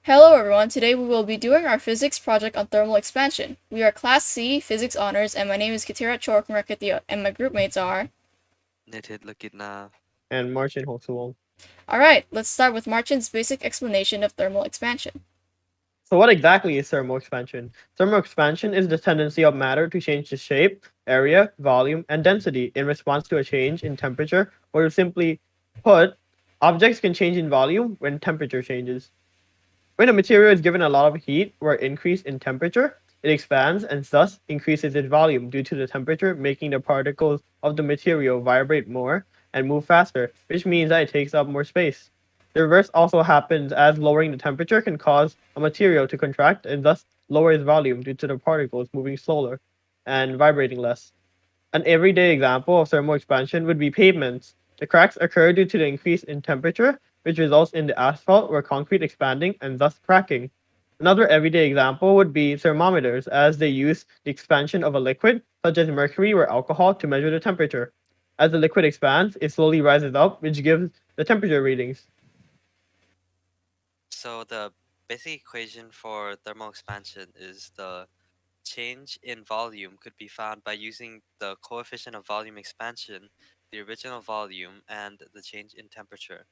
Hello everyone, today we will be doing our physics project on thermal expansion. We are Class C Physics Honors and my name is Katira Chorkmarakatio and my group mates are... Nithit, Luekijna. And Martian Hoxuol. Alright, let's start with Martin's basic explanation of thermal expansion. So what exactly is thermal expansion? Thermal expansion is the tendency of matter to change its shape, area, volume, and density in response to a change in temperature, or simply put, objects can change in volume when temperature changes. When a material is given a lot of heat or increase in temperature, it expands and thus increases its volume due to the temperature making the particles of the material vibrate more and move faster, which means that it takes up more space. The reverse also happens as lowering the temperature can cause a material to contract and thus lower its volume due to the particles moving slower and vibrating less. An everyday example of thermal expansion would be pavements. The cracks occur due to the increase in temperature, which results in the asphalt or concrete expanding and thus cracking. Another everyday example would be thermometers, as they use the expansion of a liquid, such as mercury or alcohol, to measure the temperature. As the liquid expands, it slowly rises up, which gives the temperature readings. So the basic equation for thermal expansion is the change in volume could be found by using the coefficient of volume expansion, the original volume, and the change in temperature.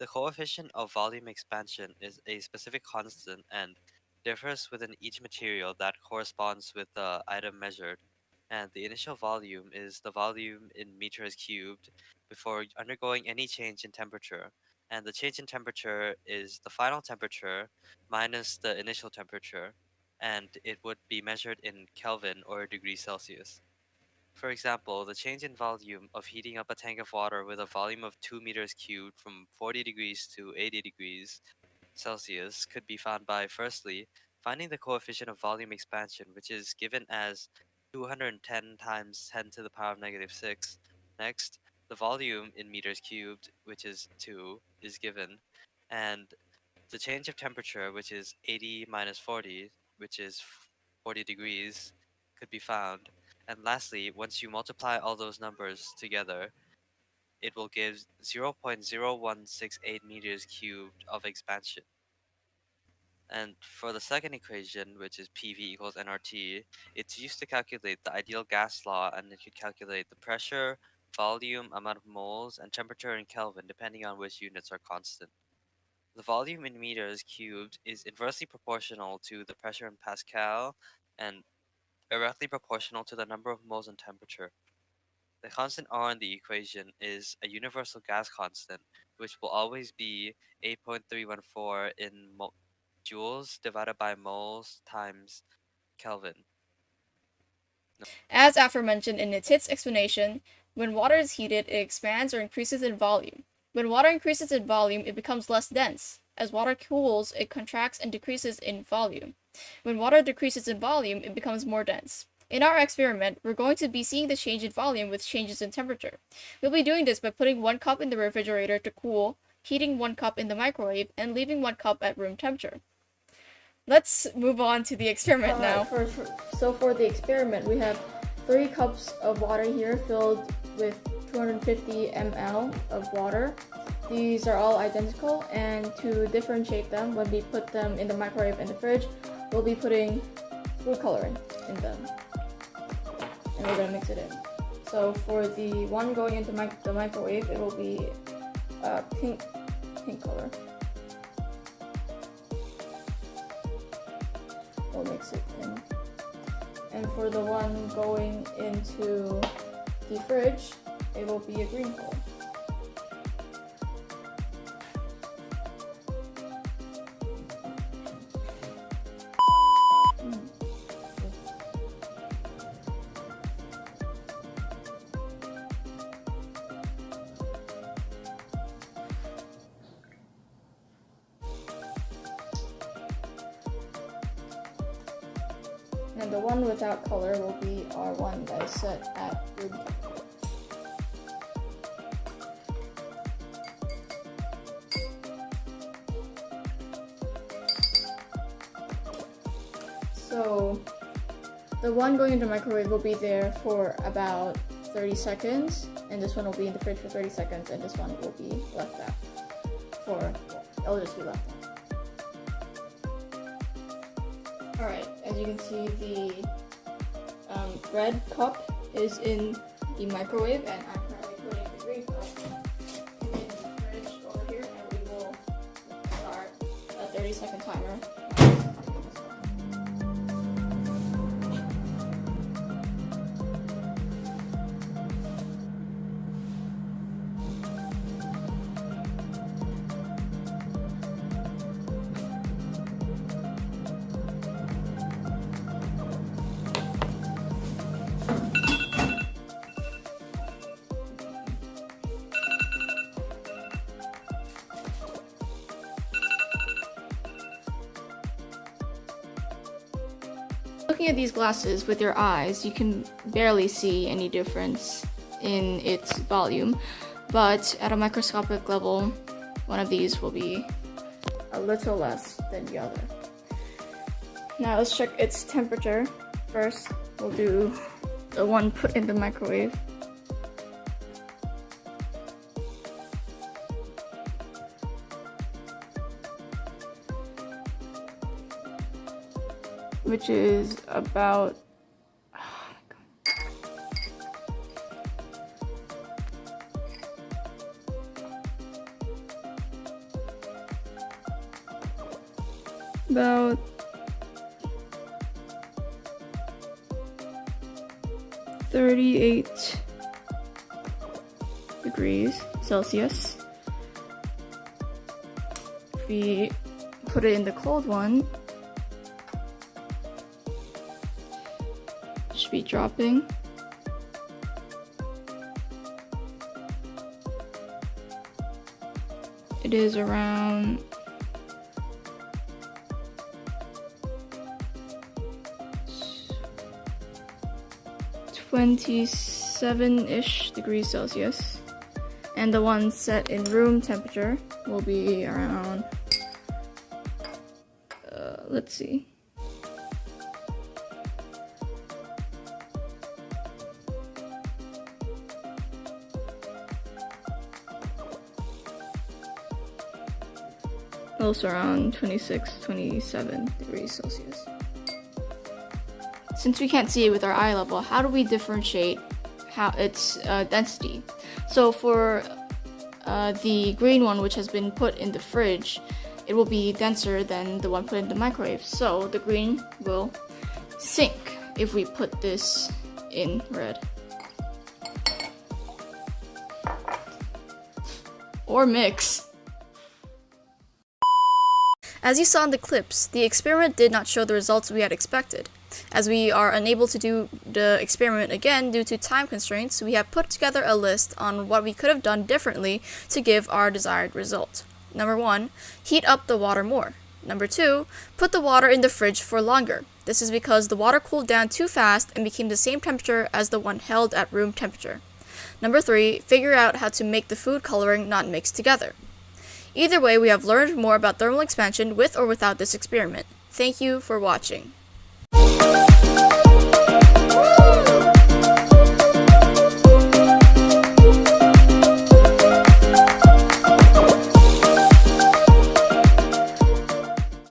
The coefficient of volume expansion is a specific constant and differs within each material that corresponds with the item measured, and the initial volume is the volume in meters cubed before undergoing any change in temperature, and the change in temperature is the final temperature minus the initial temperature, and it would be measured in Kelvin or degrees Celsius. For example, the change in volume of heating up a tank of water with a volume of 2 meters cubed from 40 degrees to 80 degrees Celsius could be found by, firstly, finding the coefficient of volume expansion, which is given as 210 times 10 to the power of negative 6. Next, the volume in meters cubed, which is 2, is given, and the change of temperature, which is 80 minus 40, which is 40 degrees, could be found. And lastly, once you multiply all those numbers together, it will give 0.0168 meters cubed of expansion. And for the second equation, which is PV equals nRT, it's used to calculate the ideal gas law, and it could calculate the pressure, volume, amount of moles, and temperature in Kelvin, depending on which units are constant. The volume in meters cubed is inversely proportional to the pressure in Pascal and directly proportional to the number of moles and temperature. The constant R in the equation is a universal gas constant, which will always be 8.314 in joules divided by moles times Kelvin. As aforementioned in Nithit's explanation, when water is heated, it expands or increases in volume. When water increases in volume, it becomes less dense. As water cools, it contracts and decreases in volume. When water decreases in volume, it becomes more dense. In our experiment, we're going to be seeing the change in volume with changes in temperature. We'll be doing this by putting 1 cup in the refrigerator to cool, heating 1 cup in the microwave, and leaving 1 cup at room temperature. Let's move on to the experiment now. So for the experiment, we have 3 cups of water here filled with 250 ml of water. These are all identical, and to differentiate them, when we put them in the microwave and the fridge, we'll be putting food coloring in them, and we're gonna mix it in. So for the one going into the microwave, it will be pink color. We'll mix it in. And for the one going into the fridge, it will be a green color. And the one without color will be our one that is set at room temperature. So the one going into the microwave will be there for about 30 seconds, and this one will be in the fridge for 30 seconds, and this one will be left out it'll just be left out. Alright, as you can see, the red cup is in the microwave, and I'm currently putting the green cup in the fridge over here, and we will start a 30-second timer. Looking at these glasses with your eyes, you can barely see any difference in its volume, but at a microscopic level, one of these will be a little less than the other. Now let's check its temperature. First, we'll do the one put in the microwave. Which is about about 38 degrees Celsius. If we put it in the cold one, should be dropping. It is around 27-ish degrees Celsius, and the one set in room temperature will be around let's see, also around 27 degrees Celsius. Since we can't see it with our eye level, how do we differentiate how its density? So for the green one, which has been put in the fridge, it will be denser than the one put in the microwave. So the green will sink if we put this in red. Or mix. As you saw in the clips, the experiment did not show the results we had expected. As we are unable to do the experiment again due to time constraints, we have put together a list on what we could have done differently to give our desired result. Number 1, heat up the water more. Number 2, put the water in the fridge for longer. This is because the water cooled down too fast and became the same temperature as the one held at room temperature. Number 3, figure out how to make the food coloring not mix together. Either way, we have learned more about thermal expansion with or without this experiment. Thank you for watching.